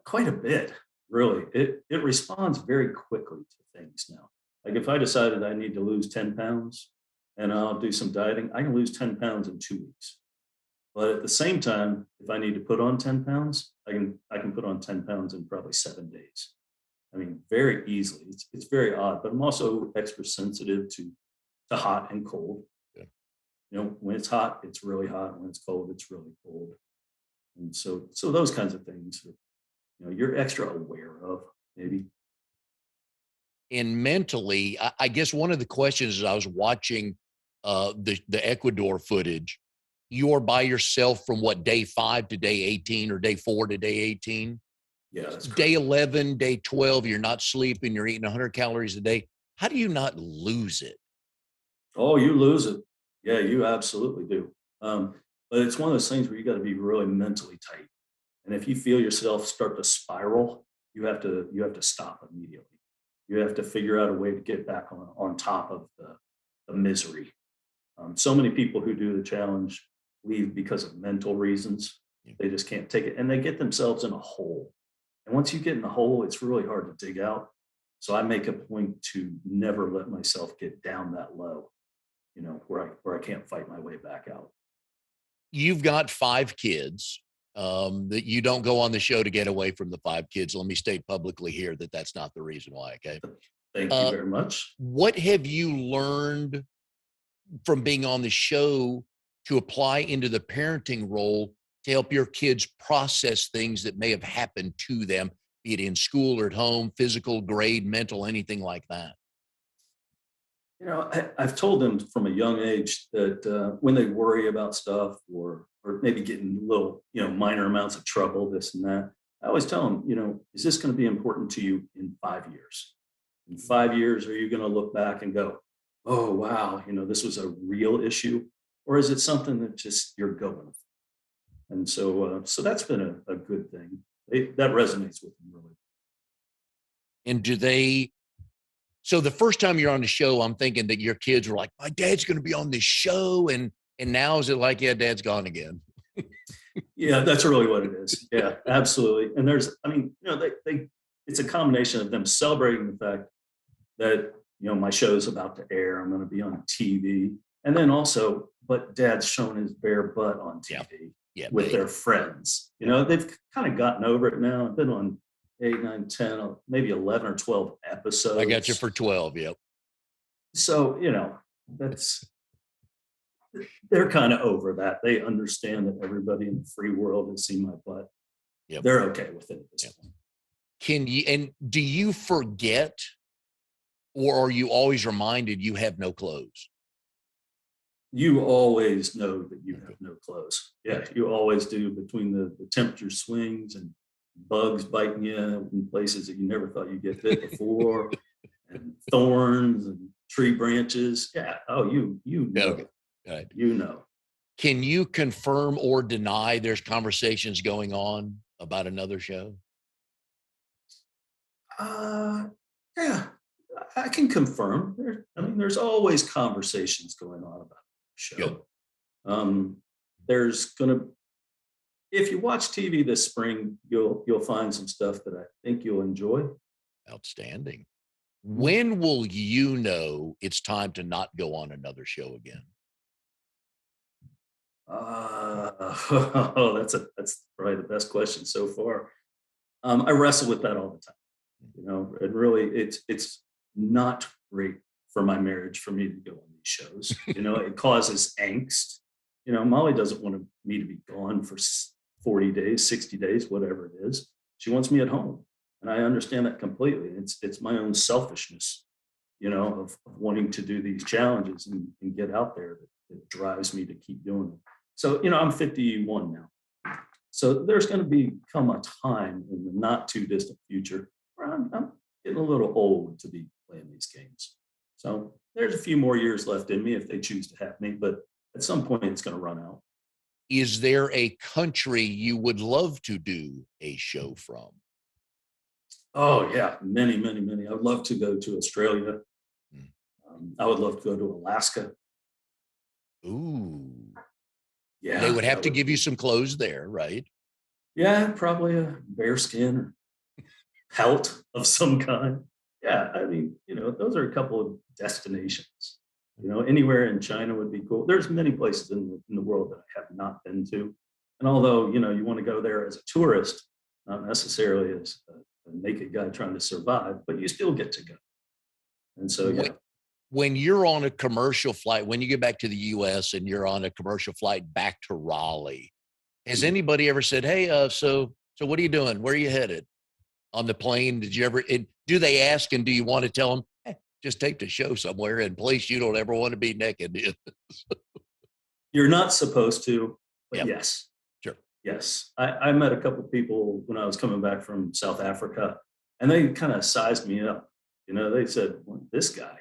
Quite a bit, really. It responds very quickly to things now. Like if I decided I need to lose 10 pounds and I'll do some dieting, I can lose 10 pounds in 2 weeks. But at the same time, if I need to put on 10 pounds, I can put on 10 pounds in probably 7 days. I mean, very easily. It's very odd, but I'm also extra sensitive to hot and cold. Yeah. When it's hot, it's really hot. When it's cold, it's really cold. And so those kinds of things, you're extra aware of maybe. And mentally, I guess one of the questions is I was watching the Ecuador footage. You are by yourself from what, day 5 to day 18, or day 4 to day 18? Yeah, that's Day correct. 11, day 12, you're not sleeping, you're eating 100 calories a day. How do you not lose it? Oh, you lose it. Yeah, you absolutely do. But it's one of those things where you got to be really mentally tight. And if you feel yourself start to spiral, you have to stop immediately. You have to figure out a way to get back on top of the misery. So many people who do the challenge leave because of mental reasons. Yeah. They just can't take it, and they get themselves in a hole. And once you get in the hole, it's really hard to dig out. So I make a point to never let myself get down that low, where I can't fight my way back out. You've got 5 kids. That you don't go on the show to get away from the 5 kids. Let me state publicly here that that's not the reason why. Okay. Thank you Uh, very much. what have you learned from being on the show to apply into the parenting role to help your kids process things that may have happened to them, be it in school or at home, physical, grade, mental, anything like that? I've told them from a young age that when they worry about stuff or maybe getting little, minor amounts of trouble, this and that, I always tell them, is this going to be important to you in 5 years? In 5 years, are you going to look back and go, oh, wow, this was a real issue? Or is it something that just you're going with? And so that's been a good thing. That resonates with them really. And do they, so the first time you're on the show, I'm thinking that your kids were like, my dad's going to be on this show. And now is it like, yeah, dad's gone again? Yeah, that's really what it is. Yeah, absolutely. And it's a combination of them celebrating the fact that, my show is about to air. I'm going to be on TV. And then also, but dad's shown his bare butt on Yeah. TV Yeah. with their friends. They've kind of gotten over it now. I've been on 8, 9, 10, maybe 11 or 12 I got you episodes. for 12. Yep. So, that's they're kind of over that. They understand that everybody in the free world has seen my butt. Yep. They're okay with it at this Yep. point. Can you, and do you forget, or are you always reminded you have no clothes? You always know that you Okay. have no clothes. Yeah, you always do, between the temperature swings and bugs biting you in places that you never thought you'd get bit before, and thorns and tree branches. Yeah. Oh, you Okay. know, All right. you know. Can you confirm or deny there's conversations going on about another show? Uh, yeah, I can confirm. There's always conversations going on about the Good. show. Um, there's gonna If you watch TV this spring, you'll find some stuff that I think you'll enjoy. Outstanding. Mm. When will you know it's time to not go on another show again? Oh, that's probably the best question so far. I wrestle with that all the time. And really, it's not great for my marriage for me to go on these shows. It causes angst. Molly doesn't want me to be gone for 40 days, 60 days, whatever it is. She wants me at home, and I understand that completely. It's my own selfishness, of wanting to do these challenges and get out there that drives me to keep doing it. So, I'm 51 now. So there's going to come a time in the not too distant future where getting a little old to be playing these games. So there's a few more years left in me if they choose to have me, but at some point it's going to run out. Is there a country you would love to do a show from? Oh yeah, many, many, many. I would love to go to Australia. Mm. I would love to go to Alaska. Ooh. They Yeah, would have that to would give you be. some clothes there, right? Yeah, probably a bear skin or pelt of some kind. Yeah, I mean, those are a couple of destinations. Anywhere in China would be cool. There's many places in the world that I have not been to. And although, you want to go there as a tourist, not necessarily as a naked guy trying to survive, but you still get to go. And so, When yeah. when you're on a commercial flight, when you get back to the US and you're on a commercial flight back to Raleigh, has Mhm. anybody ever said, "Hey, so what are you doing? Where are you headed?" On the plane? Did you ever do they ask and do you want to tell them, "Hey, just take the show somewhere in place you don't ever want to be naked in?" You're not supposed to, but Yep, yes. sure. Yes, I met a couple of people when I was coming back from South Africa, and they kind of sized me up. They said, well, "This guy."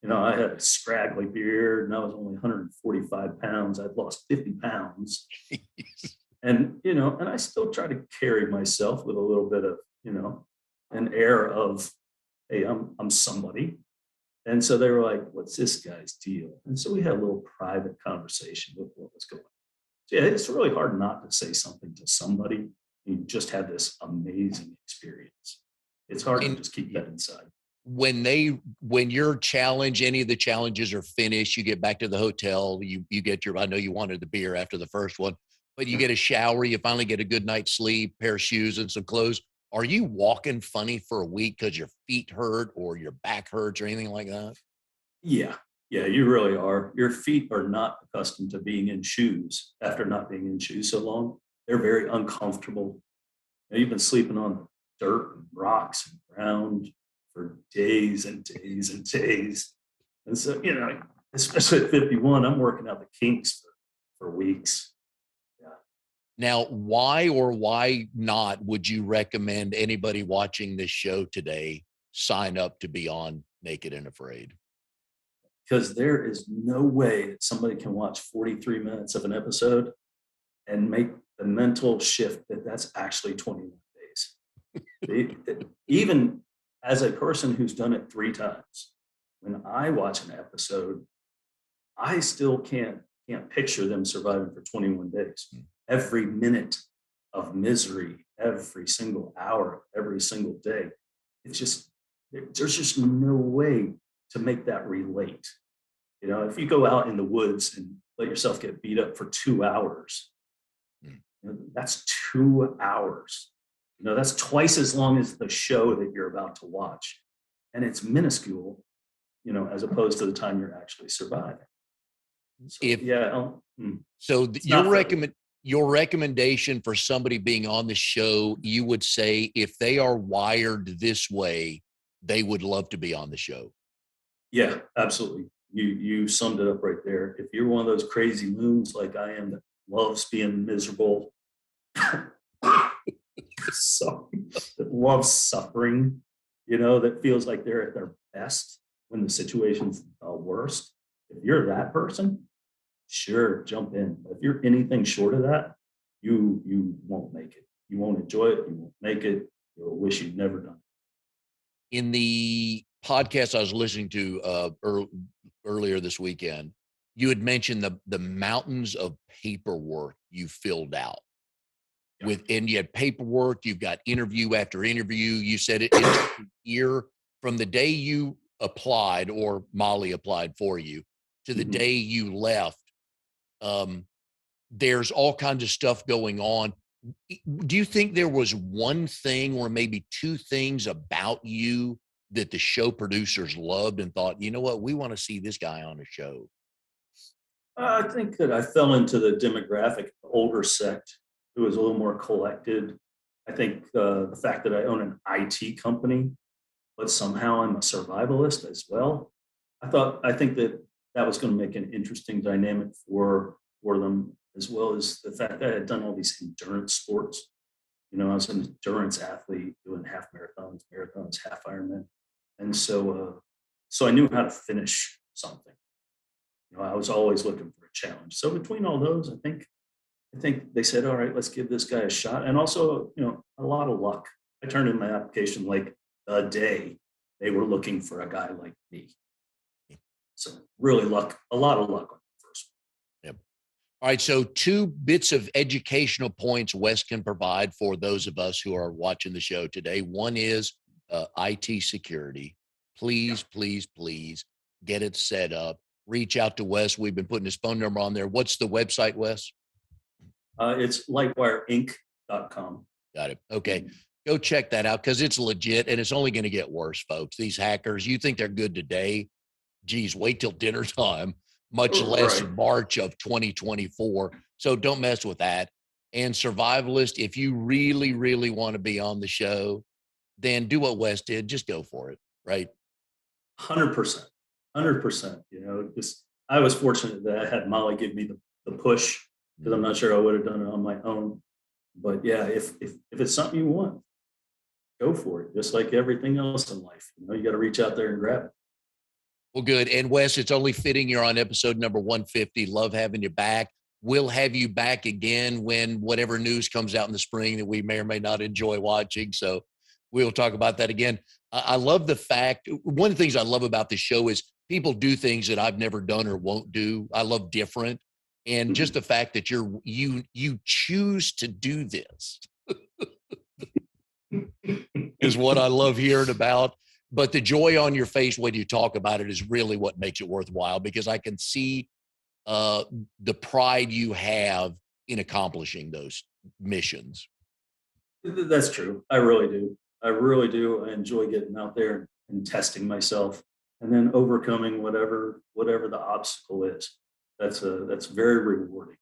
I had a scraggly beard, and I was only 145 pounds. I'd lost 50 pounds, and I still try to carry myself with a little bit of an air of, "Hey, I'm somebody." And so they were like, "What's this guy's deal?" And so we had a little private conversation with what was going on. So yeah, it's really hard not to say something to somebody. You just had this amazing experience. It's hard to When just keep that inside. when your challenge, any of the challenges are finished, you get back to the hotel, you get your I know you wanted the beer after the first one, but you Yeah. get a shower, you finally get a good night's sleep, pair of shoes and some clothes. Are you walking funny for a week because your feet hurt or your back hurts or anything like that? Yeah. Yeah, you really are. Your feet are not accustomed to being in shoes after not being in shoes so long. They're very uncomfortable. You've been sleeping on dirt and rocks and ground for days and days and days. And so, especially at 51, I'm working out the kinks for weeks. Yeah. Now, why or why not would you recommend anybody watching this show today sign up to be on Naked and Afraid? Because there is no way that somebody can watch 43 minutes of an episode and make the mental shift that that's actually 21 days. Even as a person who's done it 3 times, when I watch an episode, I still can't picture them surviving for 21 days. Mm. Every minute of misery, every single hour, every single day. It's just there's just no way to make that relate. If you go out in the woods and let yourself get beat up for 2 hours, Mm. that's 2 hours. That's twice as long as the show that you're about to watch. And it's minuscule, as opposed to the time you're actually surviving. So If yeah, so, it's not for everyone. your recommendation for somebody being on the show, you would say if they are wired this way, they would love to be on the show. Yeah, absolutely. You summed it up right there. If you're one of those crazy loons like I am that loves being miserable, sorry, that loves suffering, that feels like they're at their best when the situation's worst. If you're that person, sure, jump in. But if you're anything short of that, you won't make it. You won't enjoy it. You won't make it. You'll wish you'd never done In the podcast I was listening to earlier this weekend, you had mentioned the mountains of paperwork you filled out it. with, and you had paperwork, you've got interview after interview. You said it took a year from the day you applied or Molly applied for you to the Mhm. day you left. Um, there's all kinds of stuff going on. Do you think there was one thing or maybe two things about you that the show producers loved and thought, you know what, we want to see this guy on the show? I think that I fell into the demographic, the older sect, who was a little more collected. I think the fact that I own an IT company, but somehow I'm a survivalist as well. I think that that was going to make an interesting dynamic for them, as well as the fact that I had done all these endurance sports. I was an endurance athlete doing half marathons, half Ironman. And so I knew how to finish something. I was always looking for a challenge. So between all those, I think they said, all right, let's give this guy a shot. And also, a lot of luck. I turned in my application like the day they were looking for a guy like me. So really a lot of luck on the first one. Yep. All right. So 2 bits of educational points Wes can provide for those of us who are watching the show today. One is IT security. Please, please, please get it set up. Reach out to Wes. We've been putting his phone number on there. What's the website, Wes? It's lightwireinc.com. Got it. Okay. Go check that out because it's legit and it's only going to get worse, folks. These hackers, you think they're good today. Geez, wait till dinner time, much less March of 2024. So don't mess with that. And Survivalist, if you really, really want to be on the show, then do what Wes did. Just go for it, right? 100%. 100%. I was fortunate that I had Molly give me the push because I'm not sure I would have done it on my own. But yeah, if it's something you want, go for it. Just like everything else in life, you got to reach out there and grab it. Well, good. And Wes, it's only fitting you're on episode number 150. Love having you back. We'll have you back again when whatever news comes out in the spring that we may or may not enjoy watching. So we'll talk about that again. I love the fact, one of the things I love about this show is people do things that I've never done or won't do. I love different. And just the fact that you choose to do this is what I love hearing about. But the joy on your face when you talk about it is really what makes it worthwhile, because I can see the pride you have in accomplishing those missions. That's true. I really do. I enjoy getting out there and testing myself and then overcoming whatever the obstacle is. That's very rewarding.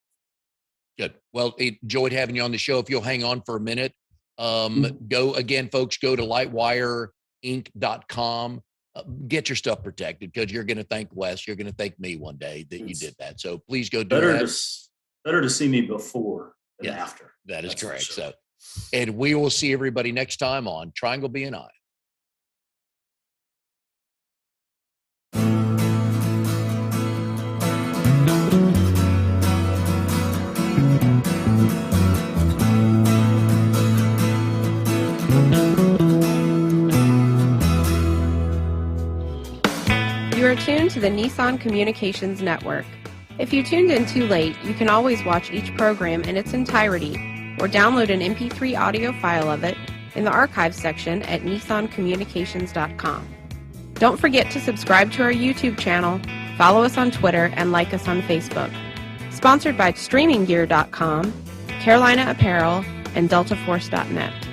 Good. Well, enjoyed having you on the show. If you'll hang on for a minute, go again, folks, go to lightwireinc.com. Get your stuff protected because you're going to thank Wes. You're going to thank me one day that you did that. So please go do that. Better to see me before than after. That is correct. Sure. So, and we will see everybody next time on Triangle BNI. You are tuned to the Nissan Communications Network. If you tuned in too late, you can always watch each program in its entirety or download an MP3 audio file of it in the archives section at nissancommunications.com. Don't forget to subscribe to our YouTube channel, follow us on Twitter, and like us on Facebook. Sponsored by StreamingGear.com, Carolina Apparel, and DeltaForce.net.